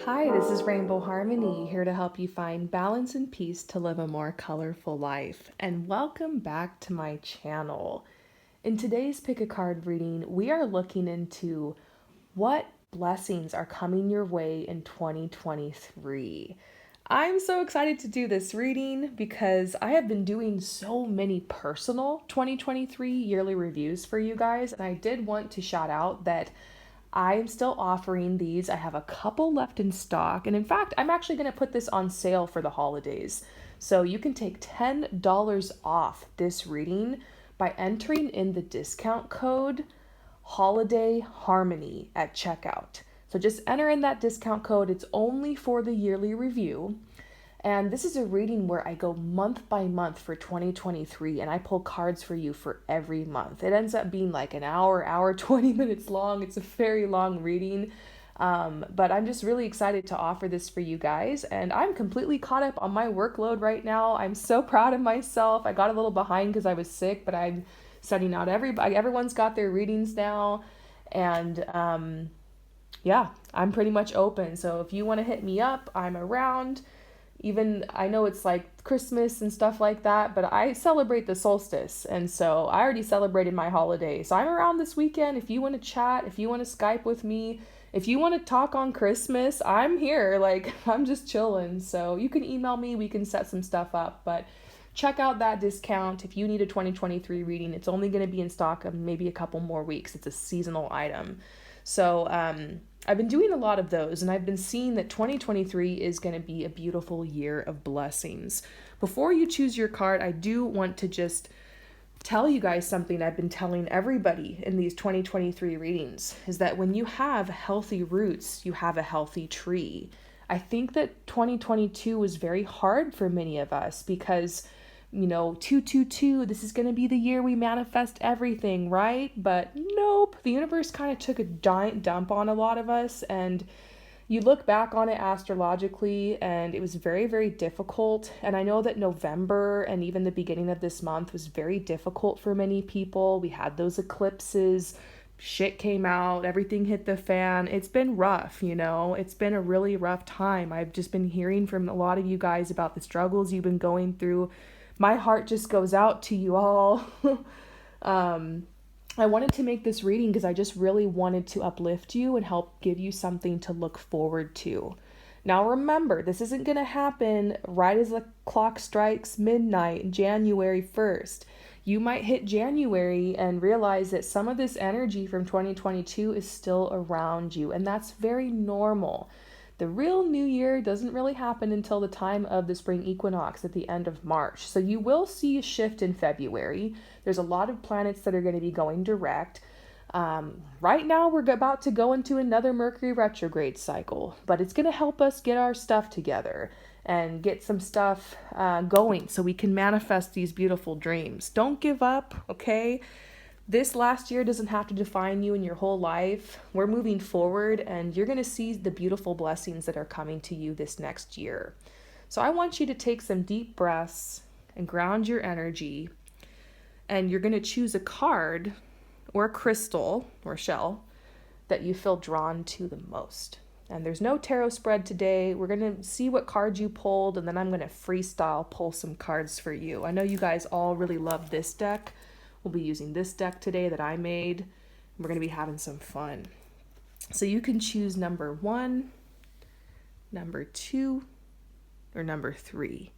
Hi, this is Rainbow Harmony, here to help you find balance and peace to live a more colorful life. And welcome back to my channel. In today's Pick a Card reading, we are looking into what blessings are coming your way in 2023. I'm so excited to do this reading because I have been doing so many personal 2023 yearly reviews for you guys, and I did want to shout out that I'm still offering these. I have a couple left in stock. And in fact, I'm actually going to put this on sale for the holidays. So you can take $10 off this reading by entering in the discount code Holiday Harmony at checkout. So just enter in that discount code. It's only for the yearly review. And this is a reading where I go month by month for 2023 and I pull cards for you for every month. It ends up being like an hour, 20 minutes long. It's a very long reading. But I'm just really excited to offer this for you guys. And I'm completely caught up on my workload right now. I'm so proud of myself. I got a little behind because I was sick, but I'm sending out everyone's got their readings now. And yeah, I'm pretty much open. So if you want to hit me up, I'm around. Even I know it's like Christmas and stuff like that, but I celebrate the solstice. And so I already celebrated my holiday. So I'm around this weekend. If you want to chat, if you want to Skype with me, if you want to talk on Christmas, I'm here. Like, I'm just chilling. So you can email me. We can set some stuff up. But check out that discount if you need a 2023 reading. It's only going to be in stock of maybe a couple more weeks. It's a seasonal item. So I've been doing a lot of those, and I've been seeing that 2023 is going to be a beautiful year of blessings. Before you choose your card, I do want to just tell you guys something I've been telling everybody in these 2023 readings, is that when you have healthy roots, you have a healthy tree. I think that 2022 was very hard for many of us because 222, this is going to be the year we manifest everything, right? But nope, the universe kind of took a giant dump on a lot of us, and you look back on it astrologically, and it was very, very difficult. And I know that November and even the beginning of this month was very difficult for many people. We had those eclipses, shit came out, everything hit the fan. It's been rough, it's been a really rough time. I've just been hearing from a lot of you guys about the struggles you've been going through. My heart just goes out to you all. I wanted to make this reading because I just really wanted to uplift you and help give you something to look forward to. Now remember, this isn't going to happen right as the clock strikes midnight, January 1st. You might hit January and realize that some of this energy from 2022 is still around you, and that's very normal. The real new year doesn't really happen until the time of the spring equinox at the end of March. So you will see a shift in February. There's a lot of planets that are going to be going direct. Right now, we're about to go into another Mercury retrograde cycle, but it's going to help us get our stuff together and get some stuff going so we can manifest these beautiful dreams. Don't give up, okay? This last year doesn't have to define you in your whole life. We're moving forward, and you're going to see the beautiful blessings that are coming to you this next year. So I want you to take some deep breaths and ground your energy, and you're going to choose a card or a crystal or shell that you feel drawn to the most. And there's no tarot spread today. We're going to see what cards you pulled, and then I'm going to freestyle pull some cards for you. I know you guys all really love this deck. We'll be using this deck today that I made. We're going to be having some fun. So you can choose number 1, number 2, or number 3.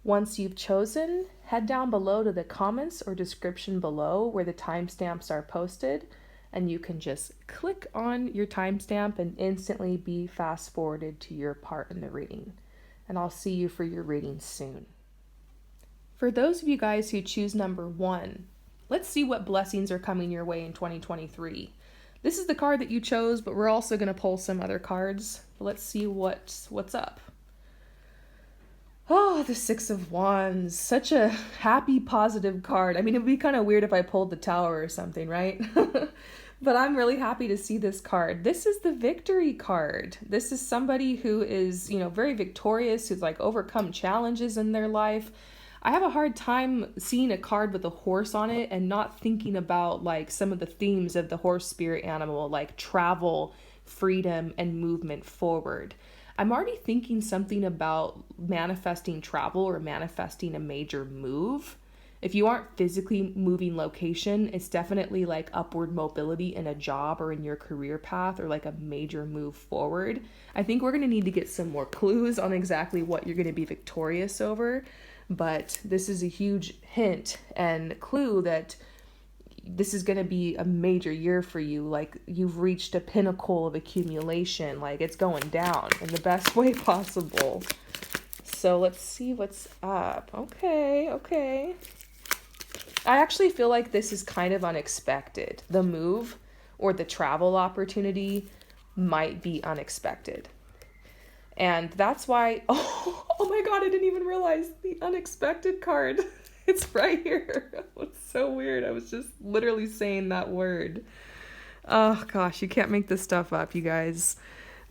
Once you've chosen, head down below to the comments or description below where the timestamps are posted, and you can just click on your timestamp and instantly be fast forwarded to your part in the reading. And I'll see you for your reading soon. For those of you guys who choose number 1, let's see what blessings are coming your way in 2023. This is the card that you chose, but we're also going to pull some other cards. Let's see what's up. Oh, the 6 of Wands. Such a happy, positive card. I mean, it would be kind of weird if I pulled the Tower or something, right? But I'm really happy to see this card. This is the victory card. This is somebody who is, very victorious, who's like overcome challenges in their life. I have a hard time seeing a card with a horse on it and not thinking about like some of the themes of the horse spirit animal, like travel, freedom, and movement forward. I'm already thinking something about manifesting travel or manifesting a major move. If you aren't physically moving location, it's definitely like upward mobility in a job or in your career path, or like a major move forward. I think we're going to need to get some more clues on exactly what you're going to be victorious over. But this is a huge hint and clue that this is going to be a major year for you. Like, you've reached a pinnacle of accumulation. Like, it's going down in the best way possible. So let's see what's up. Okay. I actually feel like this is kind of unexpected. The move or the travel opportunity might be unexpected. And that's why, oh my God, I didn't even realize the unexpected card. It's right here. It's so weird. I was just literally saying that word. Oh gosh, you can't make this stuff up, you guys.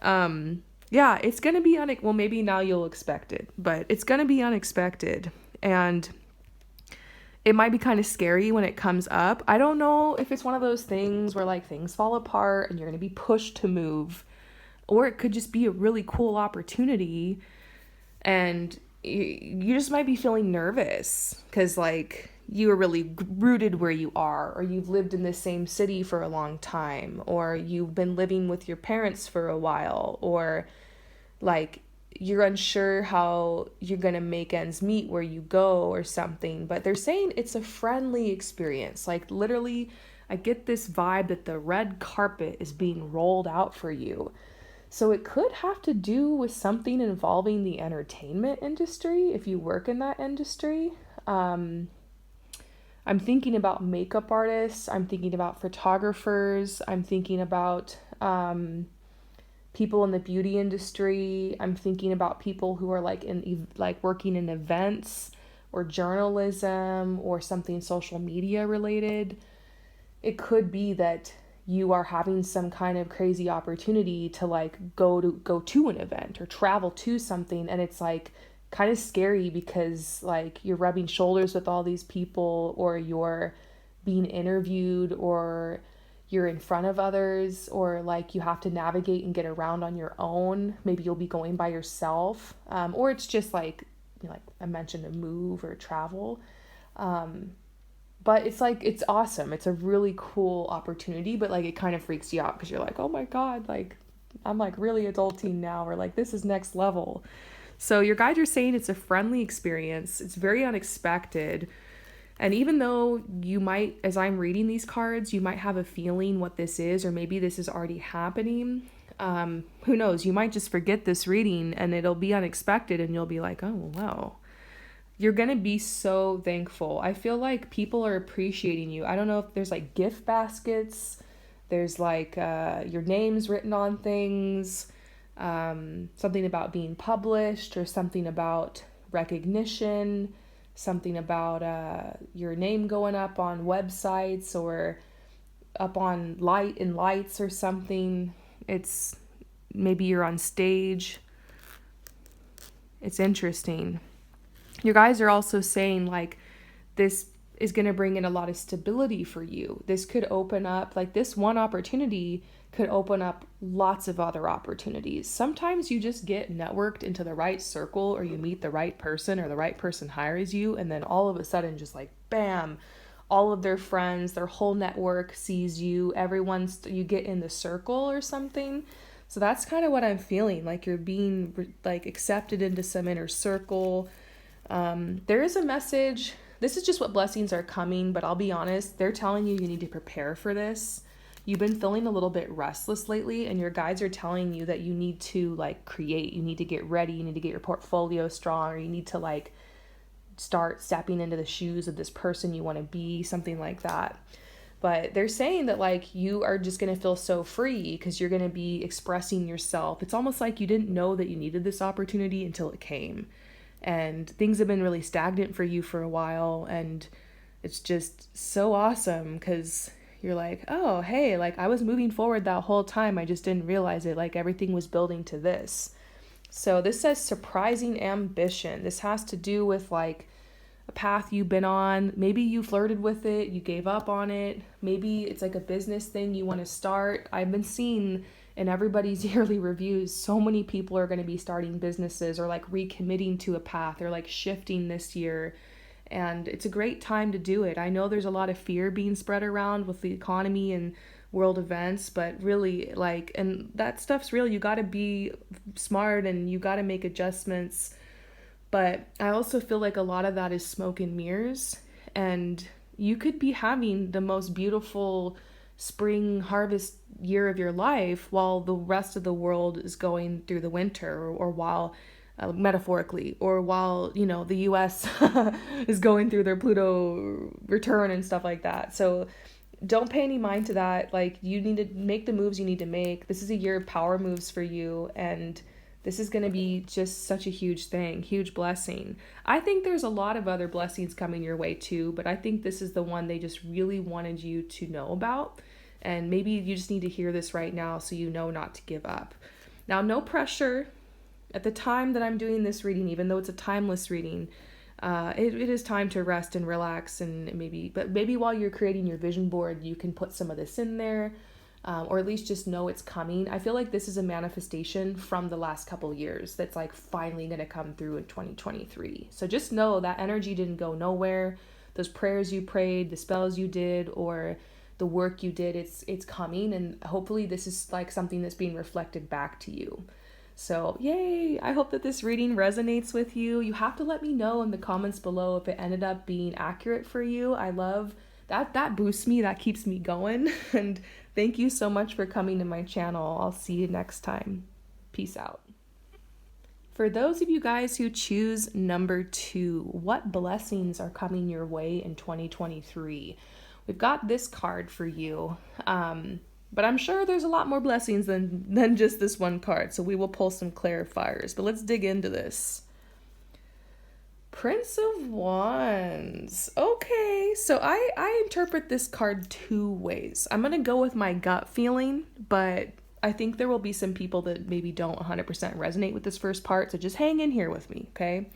Yeah, it's going to be well, maybe now you'll expect it, but it's going to be unexpected. And it might be kind of scary when it comes up. I don't know if it's one of those things where like things fall apart and you're going to be pushed to move, or it could just be a really cool opportunity and you just might be feeling nervous because like you are really rooted where you are, or you've lived in the same city for a long time, or you've been living with your parents for a while, or like you're unsure how you're going to make ends meet where you go or something. But they're saying it's a friendly experience. Like literally, I get this vibe that the red carpet is being rolled out for you. So it could have to do with something involving the entertainment industry if you work in that industry. I'm thinking about makeup artists. I'm thinking about photographers. I'm thinking about people in the beauty industry. I'm thinking about people who are like working in events or journalism or something social media related. It could be that you are having some kind of crazy opportunity to like go to an event or travel to something, and it's like kind of scary because like you're rubbing shoulders with all these people, or you're being interviewed, or you're in front of others, or like you have to navigate and get around on your own. Maybe you'll be going by yourself, or it's just like, you know, like I mentioned, a move or travel. But it's like, it's awesome. It's a really cool opportunity, but like it kind of freaks you out because you're like, oh my God, like I'm like really adulting now, or like this is next level. So your guides are saying it's a friendly experience. It's very unexpected. And even though you might, as I'm reading these cards, you might have a feeling what this is, or maybe this is already happening. Who knows? You might just forget this reading and it'll be unexpected and you'll be like, oh, wow. You're going to be so thankful. I feel like people are appreciating you. I don't know if there's like gift baskets. There's like your name's written on things. Something about being published, or something about recognition. Something about your name going up on websites or up on lights or something. It's maybe you're on stage. It's interesting. Your guys are also saying like this is going to bring in a lot of stability for you. This could open up, like this one opportunity could open up lots of other opportunities. Sometimes you just get networked into the right circle, or you meet the right person, or the right person hires you, and then all of a sudden just like bam, all of their friends, their whole network sees you, you get in the circle or something. So that's kind of what I'm feeling, like you're being like accepted into some inner circle. There is a message. This is just what blessings are coming, but I'll be honest, they're telling you need to prepare for this. You've been feeling a little bit restless lately, and your guides are telling you that you need to like create, you need to get ready, you need to get your portfolio strong, or you need to like start stepping into the shoes of this person you want to be, something like that. But they're saying that like you are just going to feel so free because you're going to be expressing yourself. It's almost like you didn't know that you needed this opportunity until it came. And things have been really stagnant for you for a while, and it's just so awesome because you're like, oh, hey, like I was moving forward that whole time. I just didn't realize it. Like everything was building to this. So this says surprising ambition. This has to do with like a path you've been on. Maybe you flirted with it, you gave up on it. Maybe it's like a business thing you want to start. I've been seeing in everybody's yearly reviews, so many people are going to be starting businesses or like recommitting to a path or like shifting this year. And it's a great time to do it. I know there's a lot of fear being spread around with the economy and world events, but really, like, and that stuff's real. You got to be smart and you got to make adjustments. But I also feel like a lot of that is smoke and mirrors. And you could be having the most beautiful spring harvest year of your life while the rest of the world is going through the winter, or while metaphorically, or while, you know, the US is going through their Pluto return and stuff like that. So don't pay any mind to that. Like, you need to make the moves you need to make. This is a year of power moves for you, and this is going to be just such a huge thing, huge blessing. I think there's a lot of other blessings coming your way too, but I think this is the one they just really wanted you to know about. And maybe you just need to hear this right now so you know not to give up. Now, no pressure. At the time that I'm doing this reading, even though it's a timeless reading, it is time to rest and relax, and maybe while you're creating your vision board, you can put some of this in there, or at least just know it's coming. I feel like this is a manifestation from the last couple years that's like finally going to come through in 2023. So just know that energy didn't go nowhere. Those prayers you prayed, the spells you did, or the work you did, it's coming, and hopefully this is like something that's being reflected back to you. So, yay! I hope that this reading resonates with you. You have to let me know in the comments below if it ended up being accurate for you. I love that. That boosts me. That keeps me going. And thank you so much for coming to my channel. I'll see you next time. Peace out. For those of you guys who choose number 2, what blessings are coming your way in 2023? We've got this card for you. But I'm sure there's a lot more blessings than just this one card, so we will pull some clarifiers. But let's dig into this. Prince of Wands. Okay, so I interpret this card 2 ways. I'm going to go with my gut feeling, but I think there will be some people that maybe don't 100% resonate with this first part, so just hang in here with me, okay?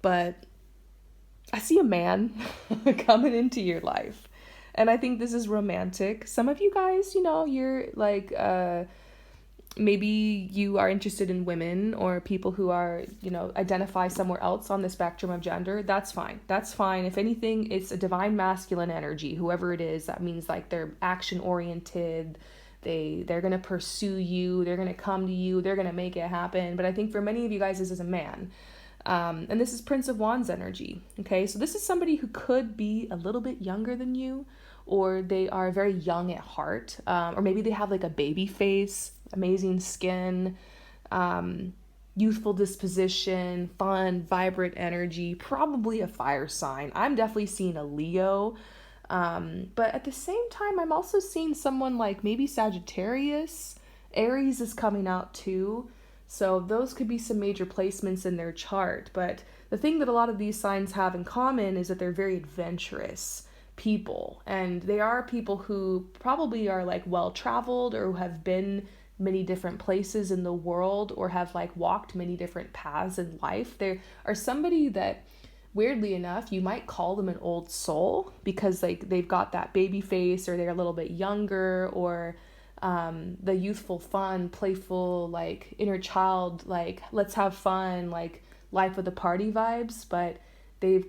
But I see a man coming into your life. And I think this is romantic. Some of you guys, you know, you're like, maybe you are interested in women or people who are, you know, identify somewhere else on the spectrum of gender. That's fine. That's fine. If anything, it's a divine masculine energy, whoever it is. That means like they're action oriented. They're going to pursue you. They're going to come to you. They're going to make it happen. But I think for many of you guys, this is a man. And this is Prince of Wands energy. Okay, so this is somebody who could be a little bit younger than you, or they are very young at heart, or maybe they have like a baby face, amazing skin, youthful disposition, fun, vibrant energy, probably a fire sign. I'm definitely seeing a Leo. But at the same time, I'm also seeing someone like maybe Sagittarius. Aries is coming out too. So those could be some major placements in their chart. But the thing that a lot of these signs have in common is that they're very adventurous people. And they are people who probably are like well-traveled, or who have been many different places in the world, or have like walked many different paths in life. They are somebody that, weirdly enough, you might call them an old soul, because like they've got that baby face, or they're a little bit younger, or the youthful, fun, playful, like inner child, like let's have fun, like life of the party vibes. But they've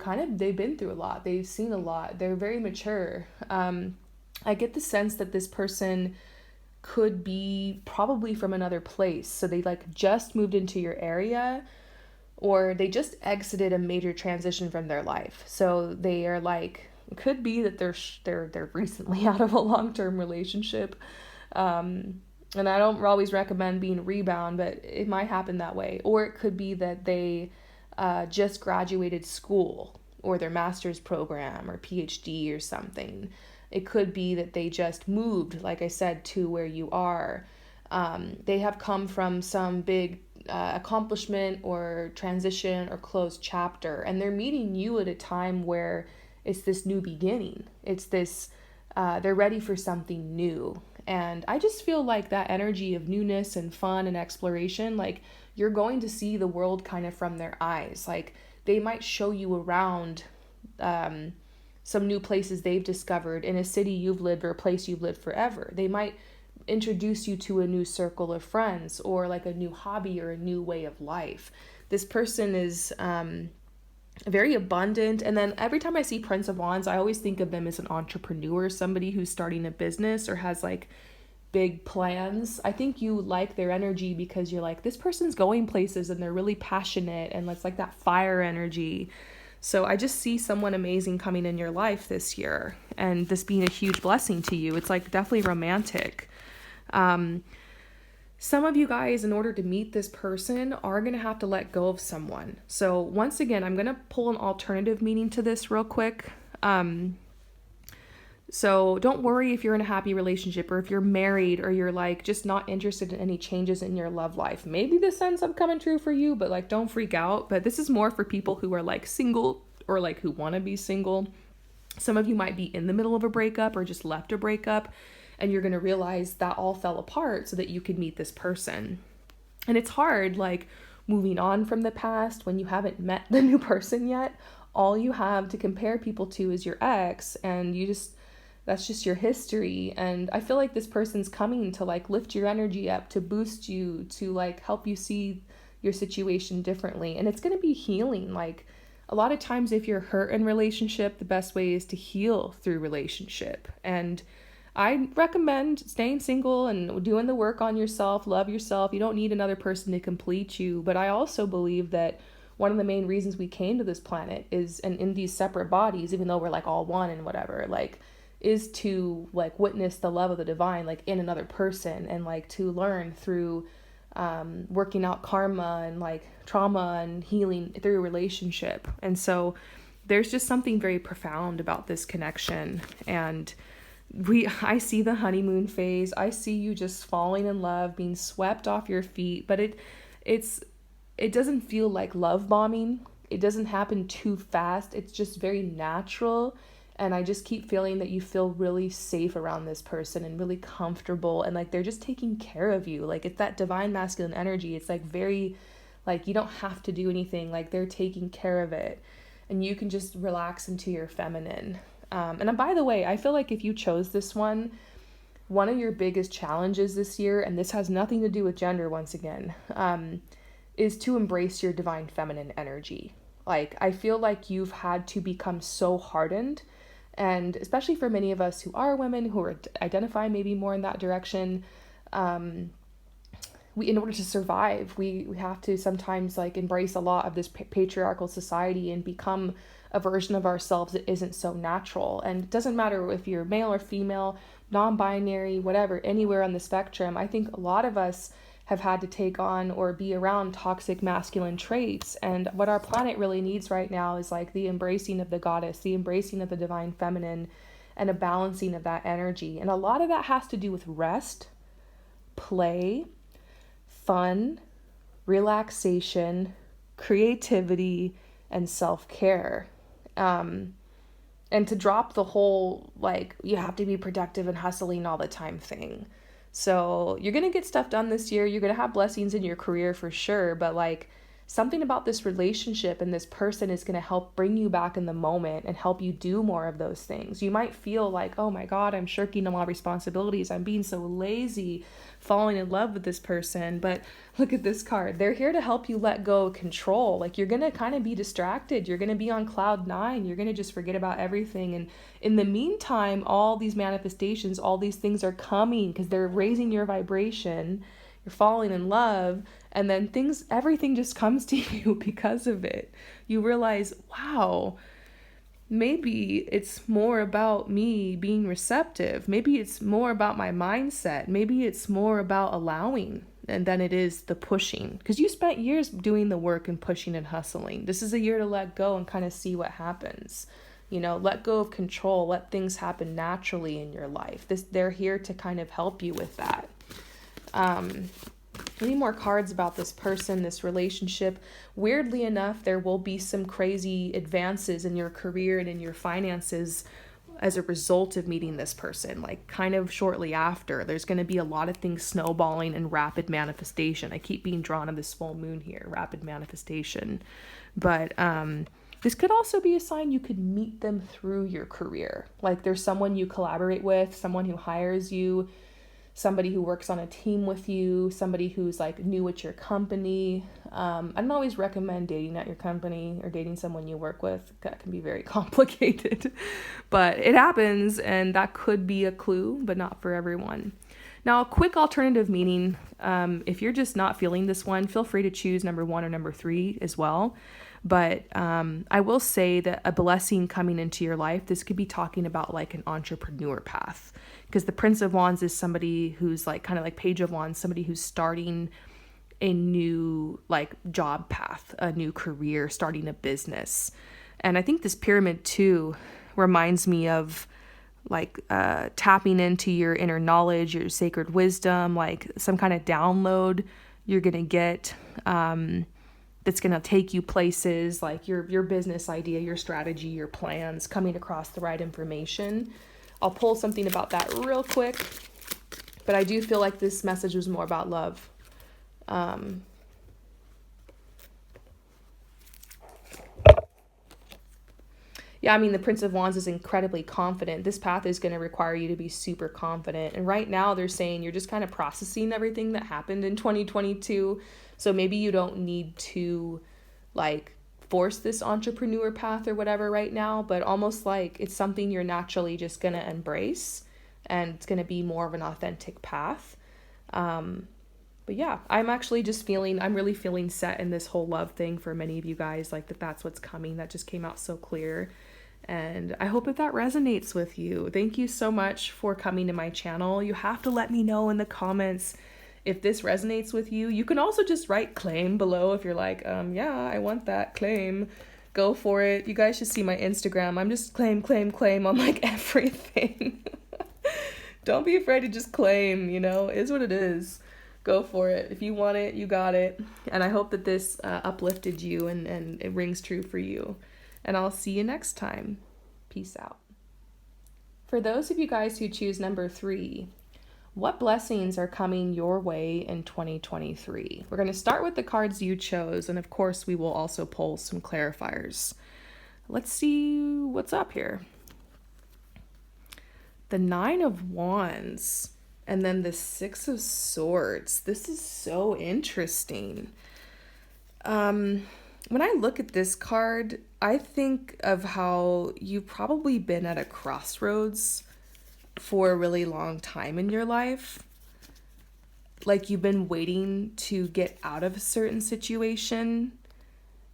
been through a lot. They've seen a lot. They're very mature. I get the sense that this person could be probably from another place. So they like just moved into your area, or they just exited a major transition from their life. So they are like, it could be that they're recently out of a long-term relationship. And I don't always recommend being a rebound, but it might happen that way. Or it could be that they just graduated school, or their master's program, or PhD or something. It could be that they just moved, like I said, to where you are. They have come from some big accomplishment or transition or closed chapter, and they're meeting you at a time where it's this new beginning. It's this, they're ready for something new. And I just feel like that energy of newness and fun and exploration, like you're going to see the world kind of from their eyes. Like they might show you around some new places they've discovered in a city you've lived, or a place you've lived forever. They might introduce you to a new circle of friends or like a new hobby or a new way of life. This person is very abundant. And then every time I see Prince of Wands, I always think of them as an entrepreneur, somebody who's starting a business or has like big plans. I think you like their energy because you're like, this person's going places and they're really passionate, and it's like that fire energy. So I just see someone amazing coming in your life this year, and this being a huge blessing to you. It's like definitely romantic. Some of you guys, in order to meet this person, are going to have to let go of someone. So once again, I'm going to pull an alternative meaning to this real quick. So don't worry if you're in a happy relationship or if you're married or you're like just not interested in any changes in your love life. Maybe this ends up coming true for you, but like don't freak out. But this is more for people who are like single or like who want to be single. Some of you might be in the middle of a breakup or just left a breakup, and you're going to realize that all fell apart so that you could meet this person. And it's hard, like moving on from the past when you haven't met the new person yet. All you have to compare people to is your ex, and that's just your history. And I feel like this person's coming to like lift your energy up, to boost you, to like help you see your situation differently. And it's going to be healing. Like a lot of times if you're hurt in relationship, the best way is to heal through relationship. And I recommend staying single and doing the work on yourself, love yourself. You don't need another person to complete you. But I also believe that one of the main reasons we came to this planet is, and in these separate bodies, even though we're like all one and whatever, like is to like witness the love of the divine like in another person, and like to learn through working out karma and like trauma and healing through a relationship. And so there's just something very profound about this connection. And I see the honeymoon phase. I see you just falling in love, being swept off your feet, but it doesn't feel like love bombing. It doesn't happen too fast. It's just very natural. And I just keep feeling that you feel really safe around this person and really comfortable, and like they're just taking care of you. Like it's that divine masculine energy. It's like very, like you don't have to do anything. Like they're taking care of it, and you can just relax into your feminine. And by the way, I feel like if you chose this one of your biggest challenges this year, and this has nothing to do with gender once again, is to embrace your divine feminine energy. Like I feel like you've had to become so hardened. And especially for many of us who are women, who are identify maybe more in that direction, in order to survive, we have to sometimes like embrace a lot of this patriarchal society and become a version of ourselves that isn't so natural. And it doesn't matter if you're male or female, non-binary, whatever, anywhere on the spectrum. I think a lot of us have had to take on or be around toxic masculine traits. And what our planet really needs right now is like the embracing of the goddess, the embracing of the divine feminine, and a balancing of that energy. And a lot of that has to do with rest, play, fun, relaxation, creativity, and self-care. And to drop the whole, like, you have to be productive and hustling all the time thing. So you're going to get stuff done this year. You're going to have blessings in your career for sure. But like something about this relationship and this person is going to help bring you back in the moment and help you do more of those things. You might feel like, oh my God, I'm shirking a lot of responsibilities. I'm being so lazy, falling in love with this person. But look at this card. They're here to help you let go of control. Like you're going to kind of be distracted. You're going to be on cloud nine. You're going to just forget about everything. And in the meantime, all these manifestations, all these things are coming because they're raising your vibration. You're falling in love, and then everything just comes to you because of it. You realize, wow, maybe it's more about me being receptive. Maybe it's more about my mindset. Maybe it's more about allowing than it is the pushing. Because you spent years doing the work and pushing and hustling. This is a year to let go and kind of see what happens. You know, let go of control. Let things happen naturally in your life. They're here to kind of help you with that. Any more cards about this person, this relationship? Weirdly enough, there will be some crazy advances in your career and in your finances as a result of meeting this person. Like kind of shortly after, there's going to be a lot of things snowballing and rapid manifestation. I keep being drawn to this full moon here, rapid manifestation. But this could also be a sign you could meet them through your career. Like there's someone you collaborate with, someone who hires you, somebody who works on a team with you, somebody who's like new at your company. I don't always recommend dating at your company or dating someone you work with. That can be very complicated, but it happens, and that could be a clue, but not for everyone. Now, a quick alternative meaning, if you're just not feeling this one, feel free to choose number 1 or number 3 as well. But I will say that a blessing coming into your life, this could be talking about like an entrepreneur path, because the Prince of Wands is somebody who's like kind of like Page of Wands, somebody who's starting a new like job path, a new career, starting a business. And I think this pyramid too reminds me of like tapping into your inner knowledge, your sacred wisdom, like some kind of download you're gonna get that's gonna take you places, like your business idea, your strategy, your plans, coming across the right information. I'll pull something about that real quick, but I do feel like this message was more about love. Yeah, I mean, the Prince of Wands is incredibly confident. This path is going to require you to be super confident. And right now they're saying you're just kind of processing everything that happened in 2022. So maybe you don't need to like force this entrepreneur path or whatever right now, but almost like it's something you're naturally just going to embrace, and it's going to be more of an authentic path. But yeah, I'm really feeling set in this whole love thing for many of you guys, like that's what's coming. That just came out so clear. And I hope that resonates with you. Thank you so much for coming to my channel. You have to let me know in the comments if this resonates with you. You can also just write claim below if you're like, yeah, I want that claim. Go for it. You guys should see my Instagram. I'm just claim on like everything. Don't be afraid to just claim, it is what it is. Go for it. If you want it, you got it. And I hope that this uplifted you and it rings true for you. And I'll see you next time. Peace out. For those of you guys who choose number 3, what blessings are coming your way in 2023? We're going to start with the cards you chose. And of course, we will also pull some clarifiers. Let's see what's up here. The 9 of Wands. And then the 6 of Swords. This is so interesting. When I look at this card, I think of how you've probably been at a crossroads for a really long time in your life. Like you've been waiting to get out of a certain situation.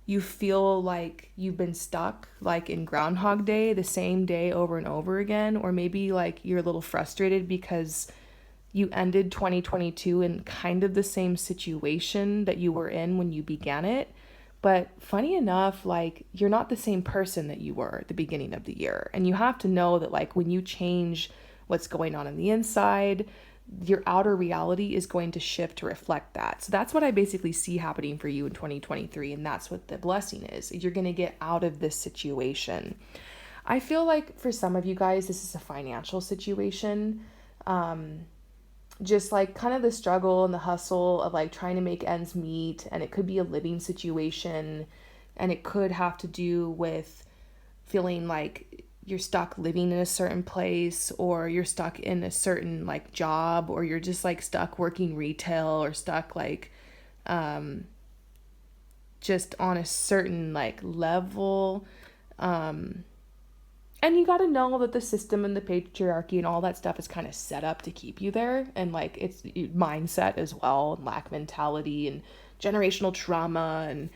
You feel like you've been stuck, like in Groundhog Day, the same day over and over again. Or maybe like you're a little frustrated because you ended 2022 in kind of the same situation that you were in when you began it. But funny enough, like you're not the same person that you were at the beginning of the year. And you have to know that like when you change what's going on the inside, your outer reality is going to shift to reflect that. So that's what I basically see happening for you in 2023. And that's what the blessing is. You're going to get out of this situation. I feel like for some of you guys, this is a financial situation. Just like kind of the struggle and the hustle of like trying to make ends meet, and it could be a living situation, and it could have to do with feeling like you're stuck living in a certain place, or you're stuck in a certain like job, or you're just like stuck working retail, or stuck like just on a certain like level. And you got to know that the system and the patriarchy and all that stuff is kind of set up to keep you there. And like it's mindset as well, and lack mentality and generational trauma. And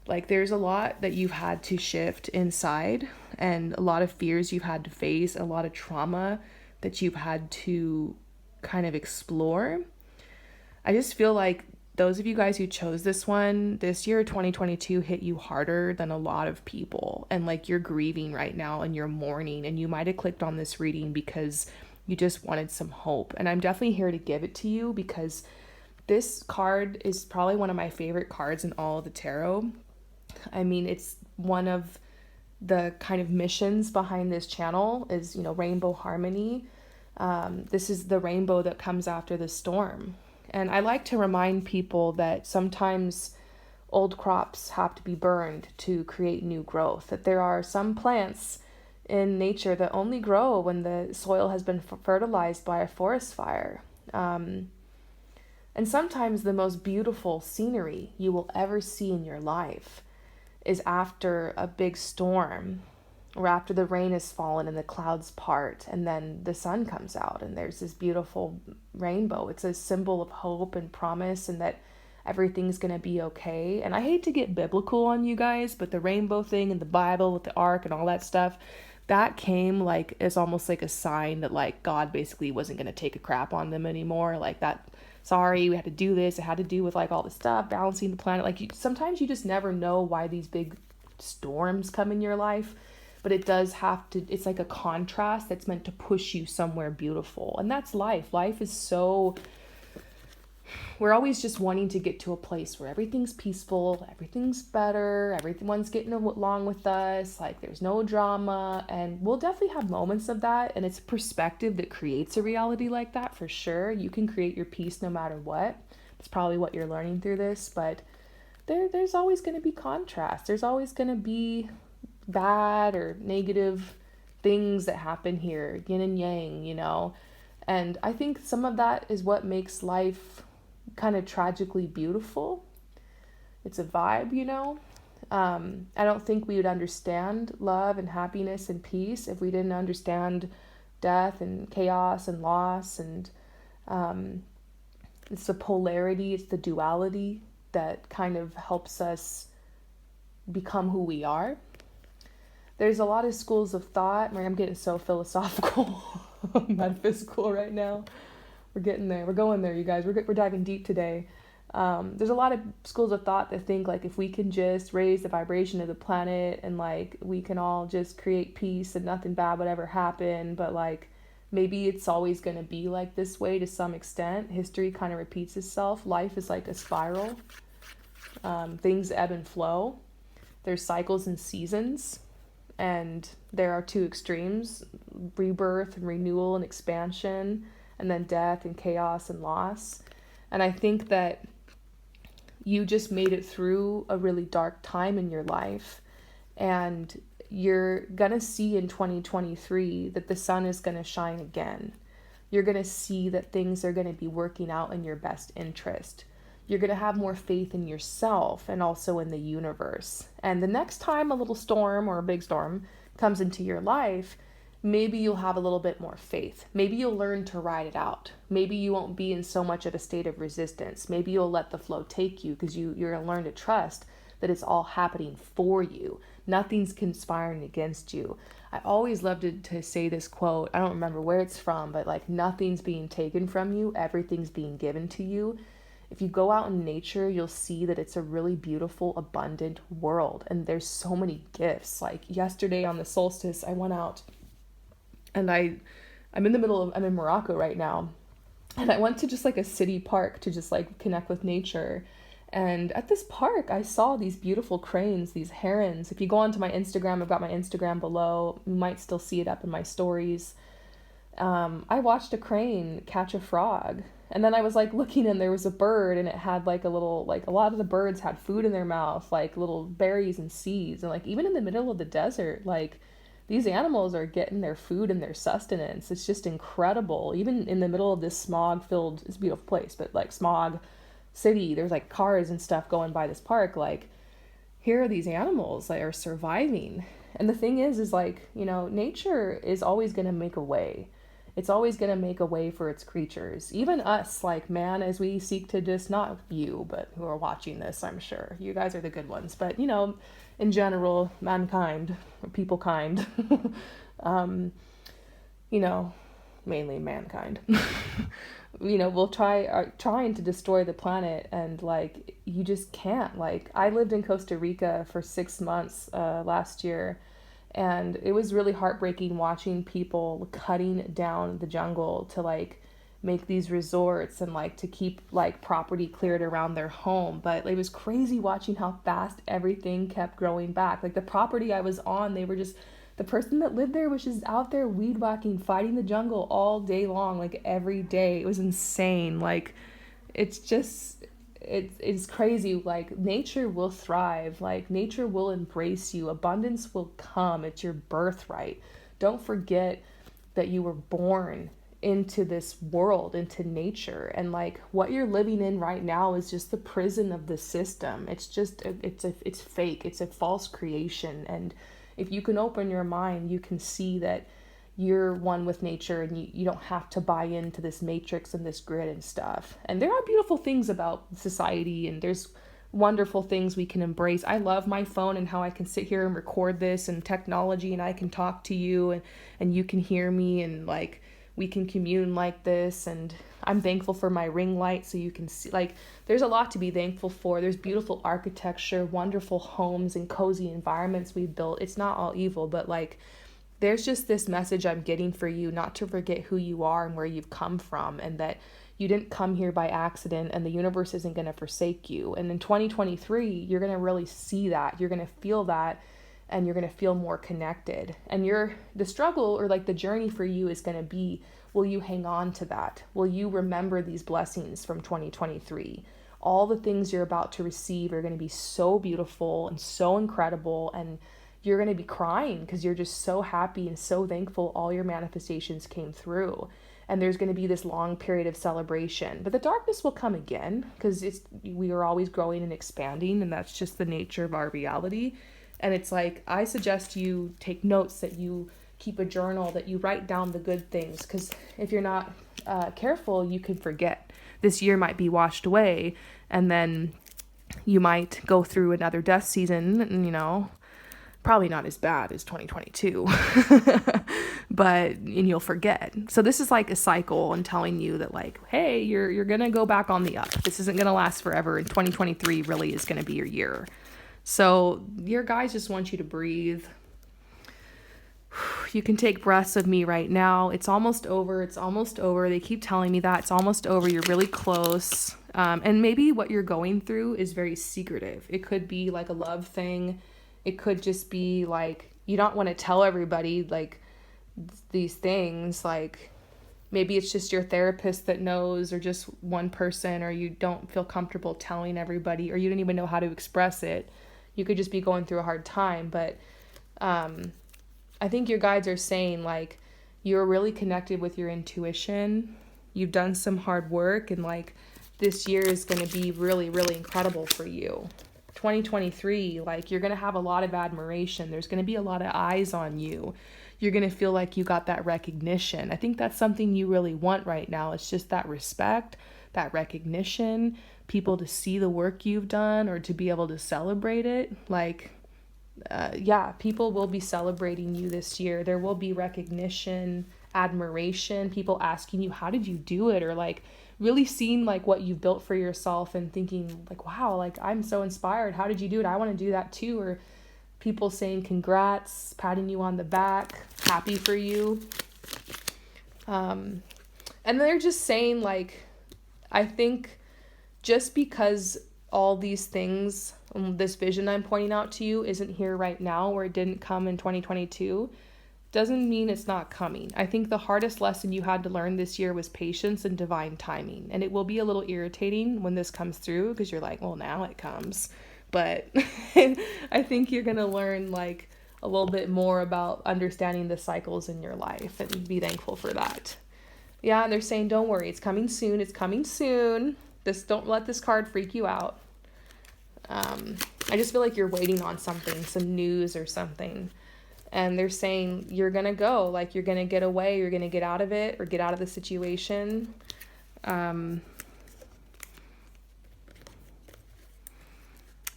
like there's a lot that you've had to shift inside, and a lot of fears you've had to face, a lot of trauma that you've had to kind of explore. I just feel like those of you guys who chose this one, this year, 2022, hit you harder than a lot of people. And like you're grieving right now and you're mourning, and you might have clicked on this reading because you just wanted some hope. And I'm definitely here to give it to you, because this card is probably one of my favorite cards in all of the tarot. I mean, it's one of the kind of missions behind this channel is, rainbow harmony. This is the rainbow that comes after the storm. And I like to remind people that sometimes old crops have to be burned to create new growth, that there are some plants in nature that only grow when the soil has been fertilized by a forest fire. And sometimes the most beautiful scenery you will ever see in your life is after a big storm, or after the rain has fallen and the clouds part and then the sun comes out and there's this beautiful rainbow. It's a symbol of hope and promise and that everything's going to be okay. And I hate to get biblical on you guys, but the rainbow thing in the Bible with the ark and all that stuff, that came like as almost like a sign that like God basically wasn't going to take a crap on them anymore. Like that, sorry, we had to do this. It had to do with like all this stuff, balancing the planet. Like sometimes you just never know why these big storms come in your life, but it does have to, it's like a contrast that's meant to push you somewhere beautiful. And that's life. Life is so, we're always just wanting to get to a place where everything's peaceful, everything's better, everyone's getting along with us, like there's no drama. And we'll definitely have moments of that. And it's a perspective that creates a reality like that for sure. You can create your peace no matter what. It's probably what you're learning through this, but there's always going to be contrast. There's always going to be bad or negative things that happen here, yin and yang, you know. And I think some of that is what makes life kind of tragically beautiful. It's a vibe, you know. I don't think we would understand love and happiness and peace if we didn't understand death and chaos and loss. And it's the polarity, it's the duality that kind of helps us become who we are. There's a lot of schools of thought. I'm getting so philosophical, metaphysical right now. We're getting there. We're going there, you guys. We're diving deep today. There's a lot of schools of thought that think like if we can just raise the vibration of the planet and like we can all just create peace and nothing bad would ever happen, but like maybe it's always going to be like this way to some extent. History kind of repeats itself. Life is like a spiral. Things ebb and flow. There's cycles and seasons. And there are two extremes, rebirth and renewal and expansion, and then death and chaos and loss. And I think that you just made it through a really dark time in your life. And you're going to see in 2023 that the sun is going to shine again. You're going to see that things are going to be working out in your best interest. You're going to have more faith in yourself and also in the universe. And the next time a little storm or a big storm comes into your life, maybe you'll have a little bit more faith. Maybe you'll learn to ride it out. Maybe you won't be in so much of a state of resistance. Maybe you'll let the flow take you because you're going to learn to trust that it's all happening for you. Nothing's conspiring against you. I always loved to say this quote. I don't remember where it's from, but like nothing's being taken from you. Everything's being given to you. If you go out in nature, you'll see that it's a really beautiful, abundant world. And there's so many gifts. Like yesterday on the solstice, I went out and I'm in Morocco right now. And I went to just like a city park to just like connect with nature. And at this park, I saw these beautiful cranes, these herons. If you go onto my Instagram, I've got my Instagram below. You might still see it up in my stories. I watched a crane catch a frog. And then I was like looking and there was a bird and it had like a little, like a lot of the birds had food in their mouth, like little berries and seeds. And like even in the middle of the desert, like these animals are getting their food and their sustenance. It's just incredible. Even in the middle of this smog filled, it's a beautiful place, but like smog city, there's like cars and stuff going by this park. Like here are these animals that are surviving. And the thing is like, you know, nature is always going to make a way. It's always going to make a way for its creatures. Even us, like man, as we seek to just, not you, but who are watching this, I'm sure. You guys are the good ones. But, you know, in general, mankind, or people kind, you know, mainly mankind, you know, we'll trying to destroy the planet. And like, you just can't. Like, I lived in Costa Rica for 6 months last year. And it was really heartbreaking watching people cutting down the jungle to like make these resorts and like to keep like property cleared around their home. But it was crazy watching how fast everything kept growing back. Like the property I was on, the person that lived there was just out there weed whacking, fighting the jungle all day long, like every day. It was insane. Like it's crazy. Like nature will thrive. Like nature will embrace you. Abundance will come. It's your birthright. Don't forget that you were born into this world, into nature. And like what you're living in right now is just the prison of the system. It's just it's fake. It's a false creation. And if you can open your mind, you can see that you're one with nature, and you don't have to buy into this matrix and this grid and stuff. And there are beautiful things about society, and there's wonderful things we can embrace. I love my phone and how I can sit here and record this, and technology, and I can talk to you, and you can hear me, and like we can commune like this. And I'm thankful for my ring light, so you can see, like, there's a lot to be thankful for. There's beautiful architecture, wonderful homes, and cozy environments we've built. It's not all evil, but like there's just this message I'm getting for you, not to forget who you are and where you've come from, and that you didn't come here by accident, and the universe isn't going to forsake you. And in 2023, you're going to really see that. You're going to feel that, and you're going to feel more connected. And the struggle, or like the journey for you, is going to be, will you hang on to that? Will you remember these blessings from 2023? All the things you're about to receive are going to be so beautiful and so incredible, and you're going to be crying because you're just so happy and so thankful all your manifestations came through. And there's going to be this long period of celebration. But the darkness will come again, because we are always growing and expanding, and that's just the nature of our reality. And it's like, I suggest you take notes, that you keep a journal, that you write down the good things, because if you're not careful, you can forget. This year might be washed away, and then you might go through another death season, and probably not as bad as 2022, and you'll forget. So this is like a cycle, and telling you that like, hey, you're going to go back on the up. This isn't going to last forever, and 2023 really is going to be your year. So your guides just want you to breathe. You can take breaths of me right now. It's almost over. It's almost over. They keep telling me that it's almost over. You're really close. And maybe what you're going through is very secretive. It could be like a love thing. It could just be like, you don't want to tell everybody like these things. Like maybe it's just your therapist that knows, or just one person, or you don't feel comfortable telling everybody, or you don't even know how to express it. You could just be going through a hard time. But I think your guides are saying like, you're really connected with your intuition. You've done some hard work, and like this year is going to be really, really incredible for you. 2023, like you're going to have a lot of admiration. There's going to be a lot of eyes on you. You're going to feel like you got that recognition. I think that's something you really want right now. It's just that respect, that recognition, people to see the work you've done, or to be able to celebrate it. Like, people will be celebrating you this year. There will be recognition, admiration, people asking you, how did you do it? Or like really seeing like what you've built for yourself, and thinking like, wow, like I'm so inspired. How did you do it? I want to do that too. Or people saying congrats, patting you on the back, happy for you. And they're just saying like, I think just because all these things, this vision I'm pointing out to you isn't here right now, or it didn't come in 2022, doesn't mean it's not coming. I think the hardest lesson you had to learn this year was patience and divine timing. And it will be a little irritating when this comes through, because you're like, well, now it comes. But I think you're going to learn like a little bit more about understanding the cycles in your life, and be thankful for that. Yeah, and they're saying, don't worry, it's coming soon. It's coming soon. Don't let this card freak you out. I just feel like you're waiting on something, some news or something. And they're saying you're going to go, like you're going to get away, you're going to get out of it, or get out of the situation.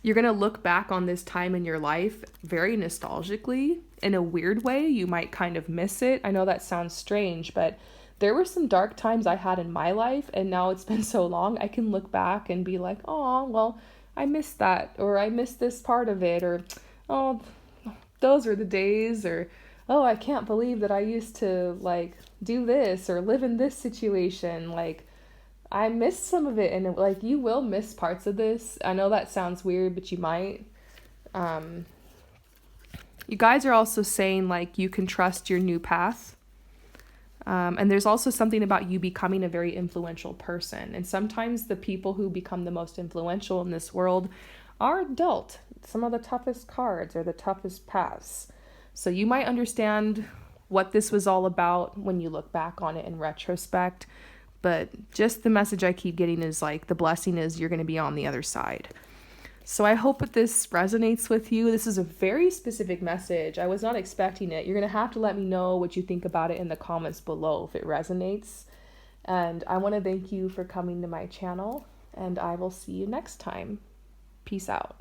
You're going to look back on this time in your life very nostalgically. In a weird way, you might kind of miss it. I know that sounds strange, but there were some dark times I had in my life, and now it's been so long, I can look back and be like, oh, well, I missed that, or I missed this part of it, or, oh, those are the days, or, oh, I can't believe that I used to like do this or live in this situation. Like I missed some of it, and like you will miss parts of this. I know that sounds weird, but you might. You guys are also saying like you can trust your new path. And there's also something about you becoming a very influential person. And sometimes the people who become the most influential in this world are dealt some of the toughest cards or the toughest paths. So you might understand what this was all about when you look back on it in retrospect. But just the message I keep getting is like, the blessing is you're going to be on the other side. So I hope that this resonates with you. This is a very specific message. I was not expecting it. You're going to have to let me know what you think about it in the comments below if it resonates. And I want to thank you for coming to my channel, and I will see you next time. Peace out.